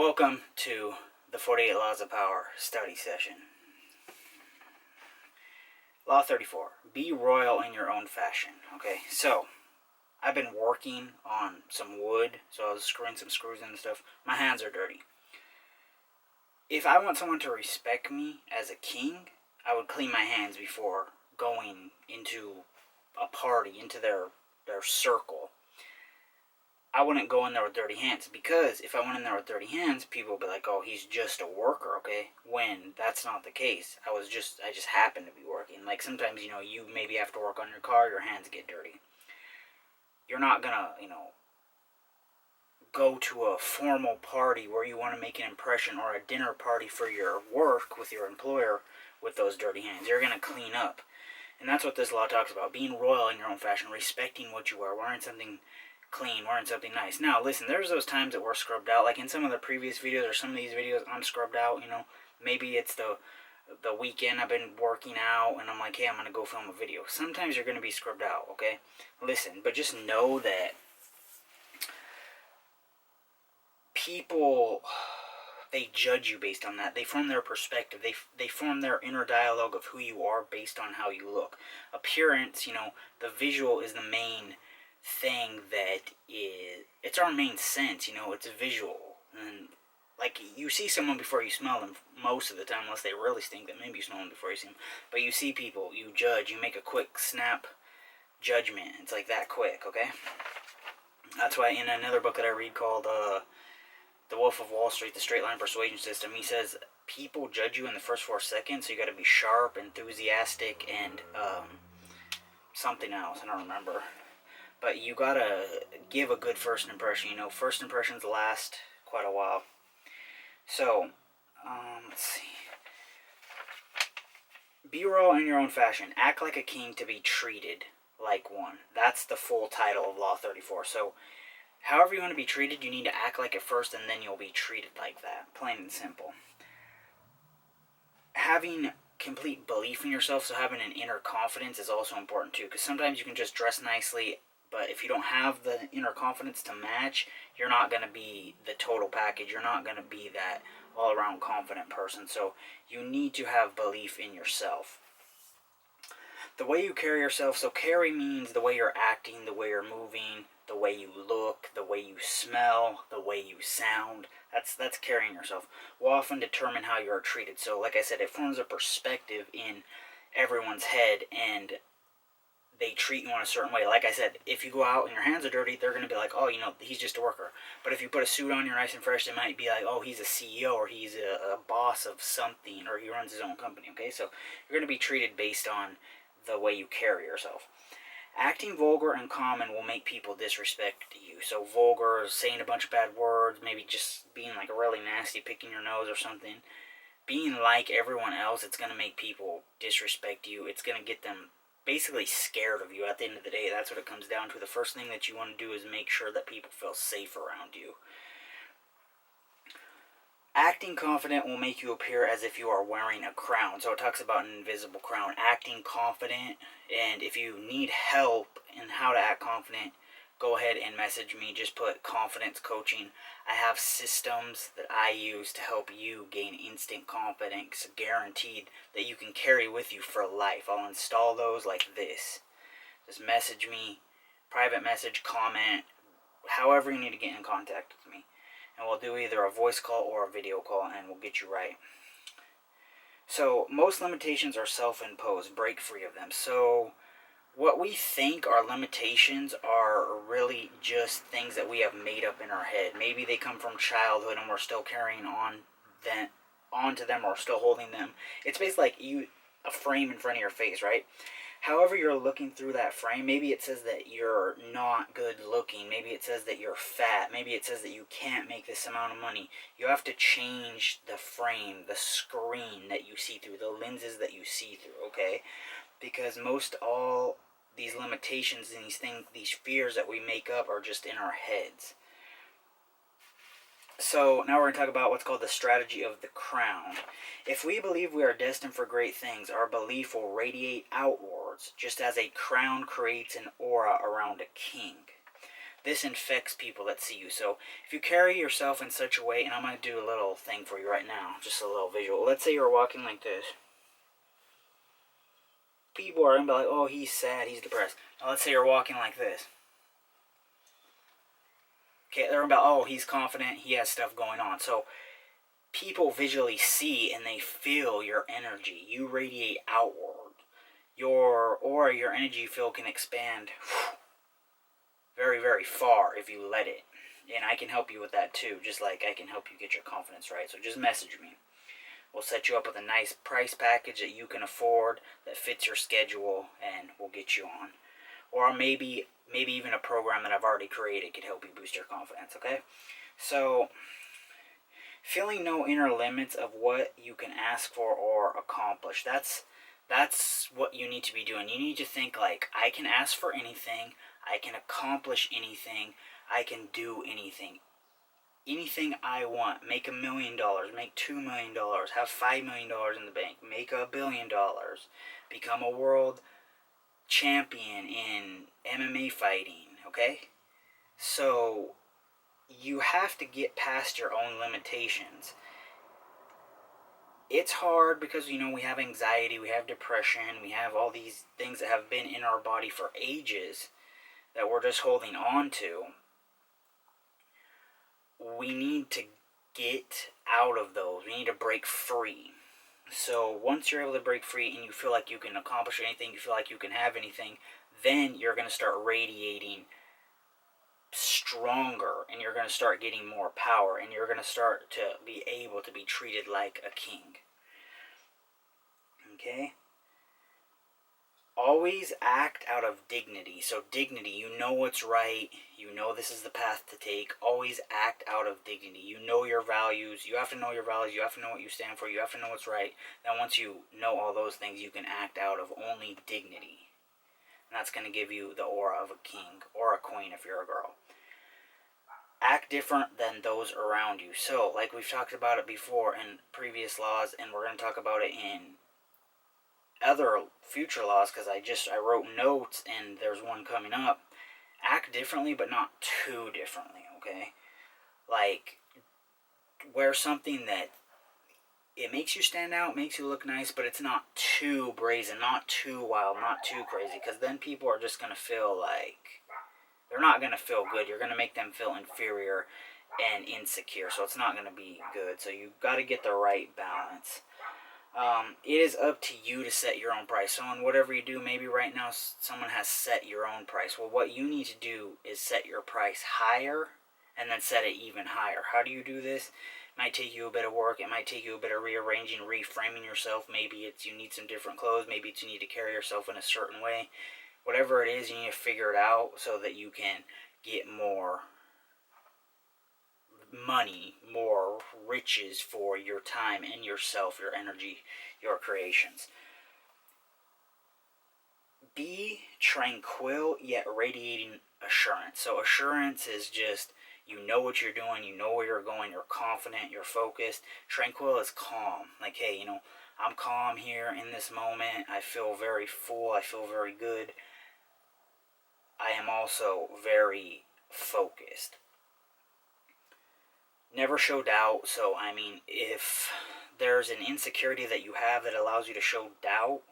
Welcome to the 48 Laws of Power study session. Law 34. Be royal in your own fashion. Okay, so I've been working on some wood, so I was screwing some screws in and stuff. My hands are dirty. If I want someone to respect me as a king, I would clean my hands before going into a party, into their circle. I wouldn't go in there with dirty hands, because if I went in there with dirty hands, people would be like, oh, he's just a worker, okay? When that's not the case. I just happened to be working. Like sometimes, you maybe have to work on your car, your hands get dirty. You're not gonna, go to a formal party where you want to make an impression, or a dinner party for your work with your employer with those dirty hands. You're gonna clean up. And that's what this law talks about. Being royal in your own fashion, respecting what you are, wearing something clean, wearing something nice. Now, listen, there's those times that we're scrubbed out. Like in some of the previous videos, or some of these videos, I'm scrubbed out, Maybe it's the weekend, I've been working out, and I'm like, hey, I'm going to go film a video. Sometimes you're going to be scrubbed out, okay? Listen, but just know that people, they judge you based on that. They form their perspective. They form their inner dialogue of who you are based on how you look. Appearance, the visual is the main thing it's our main sense, it's visual. And like, you see someone before you smell them most of the time, unless they really stink, that maybe you smell them before you see them. But you see people, you judge, you make a quick snap judgment. It's like that quick, okay? That's why in another book that I read called The Wolf of Wall Street, The Straight Line Persuasion System, he says people judge you in the first 4 seconds, so you got to be sharp, enthusiastic, and something else, I don't remember. But you gotta give a good first impression. First impressions last quite a while. So, let's see. Be royal in your own fashion. Act like a king to be treated like one. That's the full title of Law 34. So, however you want to be treated, you need to act like it first, and then you'll be treated like that. Plain and simple. Having complete belief in yourself, so having an inner confidence, is also important too. Because sometimes you can just dress nicely, but if you don't have the inner confidence to match, you're not going to be the total package. You're not going to be that all-around confident person. So you need to have belief in yourself. The way you carry yourself, so carry means the way you're acting, the way you're moving, the way you look, the way you smell, the way you sound. That's carrying yourself. Will often determine how you are treated. So like I said, it forms a perspective in everyone's head, and they treat you in a certain way. Like I said, if you go out and your hands are dirty, they're going to be like, oh, he's just a worker. But if you put a suit on, you're nice and fresh, they might be like, oh, he's a CEO, or he's a boss of something, or he runs his own company, okay? So you're going to be treated based on the way you carry yourself. Acting vulgar and common will make people disrespect you. So vulgar is saying a bunch of bad words, maybe just being like really nasty, picking your nose or something. Being like everyone else, it's going to make people disrespect you. It's going to get them basically scared of you. At the end of the day, that's what it comes down to. The first thing that you want to do is make sure that people feel safe around you. Acting confident will make you appear as if you are wearing a crown. So it talks about an invisible crown. Acting confident, and if you need help in how to act confident, go ahead and message me. Just put confidence coaching. I have systems that I use to help you gain instant confidence, guaranteed, that you can carry with you for life. I'll install those like this. Just message me, private message, comment, however you need to get in contact with me. And we'll do either a voice call or a video call, and we'll get you right. So most limitations are self-imposed. Break free of them. So what we think are limitations are really just things that we have made up in our head. Maybe they come from childhood and we're still carrying onto them, or still holding them. It's basically like a frame in front of your face, right? However you're looking through that frame, maybe it says that you're not good looking. Maybe it says that you're fat. Maybe it says that you can't make this amount of money. You have to change the frame, the screen that you see through, the lenses that you see through, okay? Because most all these limitations and these fears that we make up are just in our heads. So now we're going to talk about what's called the strategy of the crown. If we believe we are destined for great things, our belief will radiate outwards, just as a crown creates an aura around a king. this infects people that see you. So if you carry yourself in such a way, and I'm going to do a little thing for you right now, just a little visual. Let's say you're walking like this. People are going to be like, oh, he's sad, he's depressed. Now let's say you're walking like this. Okay, they're about, oh, he's confident, he has stuff going on. So people visually see and they feel your energy. You radiate outward. Your aura, your energy field can expand very, very far if you let it. And I can help you with that too, just like I can help you get your confidence right. So just message me. We'll set you up with a nice price package that you can afford, that fits your schedule, and we'll get you on. Or maybe even a program that I've already created could help you boost your confidence, okay? So, feeling no inner limits of what you can ask for or accomplish. That's what you need to be doing. You need to think like, I can ask for anything, I can accomplish anything, I can do anything. Anything I want. Make $1 million, make $2 million, have $5 million in the bank, make $1 billion, become a world champion in MMA fighting, okay? So you have to get past your own limitations. It's hard because, you know, we have anxiety, we have depression, we have all these things that have been in our body for ages that we're just holding on to. We need to get out of those. We need to break free. So once you're able to break free and you feel like you can accomplish anything, you feel like you can have anything, then you're going to start radiating stronger and you're going to start getting more power and you're going to start to be able to be treated like a king. Okay? Always act out of dignity. So dignity, you know what's right, you know this is the path to take. Always act out of dignity. You know your values. You have to know your values. You have to know what you stand for. You have to know what's right. Then once you know all those things, you can act out of only dignity. And that's going to give you the aura of a king or a queen if you're a girl. Act different than those around you. So, like we've talked about it before in previous laws, and we're going to talk about it in other future laws, because I wrote notes and there's one coming up. Act differently, but not too differently, okay? Like, wear something that it makes you stand out, makes you look nice, but it's not too brazen, not too wild, not too crazy, because then people are just going to feel like, they're not going to feel good. You're going to make them feel inferior and insecure, so it's not going to be good. So you've got to get the right balance. It is up to you to set your own price. So in whatever you do, maybe right now someone has set your own price. Well, what you need to do is set your price higher and then set it even higher. How do you do this? It might take you a bit of work. It might take you a bit of rearranging, reframing yourself. Maybe it's you need some different clothes. Maybe it's you need to carry yourself in a certain way. Whatever it is, you need to figure it out so that you can get more money, more riches for your time and yourself, your energy, your creations. Be tranquil yet radiating assurance. So assurance is just, you know what you're doing, you know where you're going, you're confident, you're focused. Tranquil is calm. Like, hey, you know, I'm calm here in this moment. I feel very full. I feel very good. I am also very focused. Never show doubt. So, I mean, if there's an insecurity that you have that allows you to show doubt,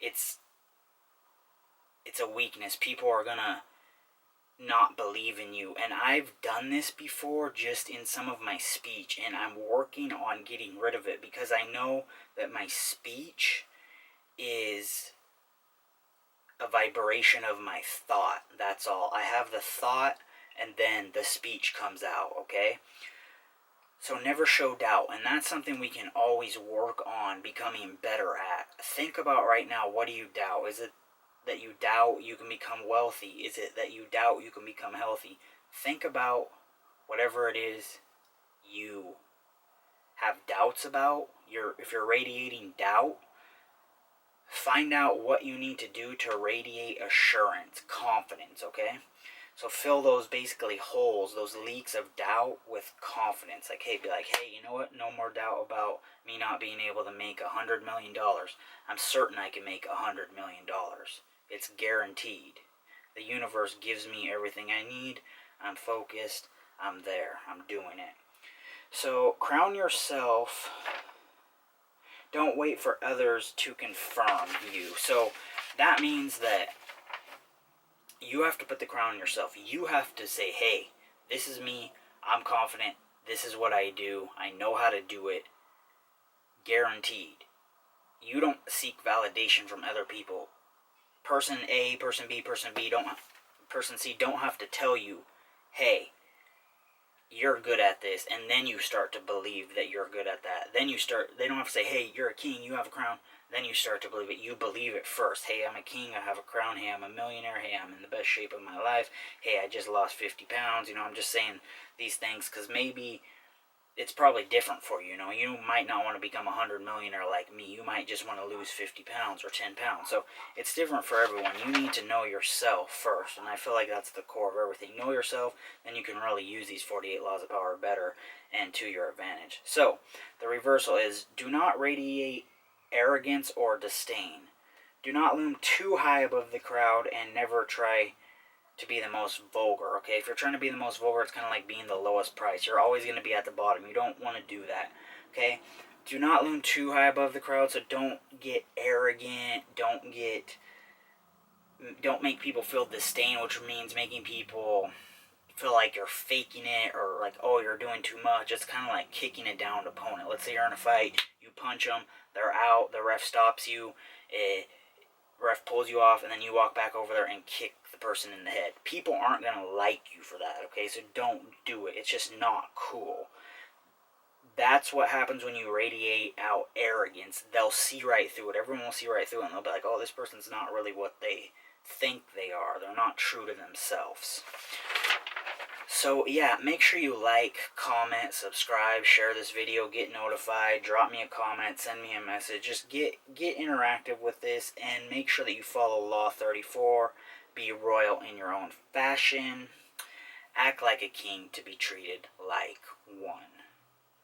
it's a weakness. People are gonna not believe in you. And I've done this before just in some of my speech, and I'm working on getting rid of it because I know that my speech is a vibration of my thought. That's all. I have the thought and then the speech comes out, okay? So never show doubt, and that's something we can always work on becoming better at. Think about right now, what do you doubt? Is it that you doubt you can become wealthy? Is it that you doubt you can become healthy? Think about whatever it is you have doubts about. If you're radiating doubt, find out what you need to do to radiate assurance, confidence, okay? So fill those basically holes, those leaks of doubt with confidence. Like, hey, be like, hey, you know what? No more doubt about me not being able to make $100 million. I'm certain I can make $100 million. It's guaranteed. The universe gives me everything I need. I'm focused. I'm there. I'm doing it. So crown yourself. Don't wait for others to confirm you. So that means that you have to put the crown on yourself. You have to say, hey, this is me. I'm confident. This is what I do. I know how to do it. Guaranteed. You don't seek validation from other people. Person A, person B, person C don't have to tell you, hey, you're good at this, and then you start to believe that you're good at that. Then they don't have to say, hey, you're a king, you have a crown. Then you start to believe it. You believe it first. Hey, I'm a king, I have a crown. Hey, I'm a millionaire. Hey, I'm in the best shape of my life. Hey, I just lost 50 pounds. I'm just saying these things because maybe it's probably different for you. You might not want to become a 100 millionaire like me. You might just want to lose 50 pounds or 10 pounds. So it's different for everyone. You need to know yourself first, and I feel like that's the core of everything. Know yourself, then you can really use these 48 laws of power better and to your advantage. So the reversal is, do not radiate arrogance or disdain. Do not loom too high above the crowd, and never try to be the most vulgar, okay? If you're trying to be the most vulgar, it's kind of like being the lowest price. You're always going to be at the bottom. You don't want to do that, okay? Do not loom too high above the crowd, so don't get arrogant. Don't make people feel disdain, which means making people feel like you're faking it or like, oh, you're doing too much. It's kind of like kicking a downed opponent. Let's say you're in a fight, you punch them, they're out, the ref stops you, ref pulls you off, and then you walk back over there and kick the person in the head. People aren't going to like you for that, okay? So don't do it. It's just not cool. That's what happens when you radiate out arrogance. They'll see right through it. Everyone will see right through it, and they'll be like, oh, this person's not really what they think they are. They're not true to themselves. So yeah, make sure you like, comment, subscribe, share this video, get notified, drop me a comment, send me a message. Just get interactive with this, and make sure that you follow Law 34. Be royal in your own fashion. Act like a king to be treated like one.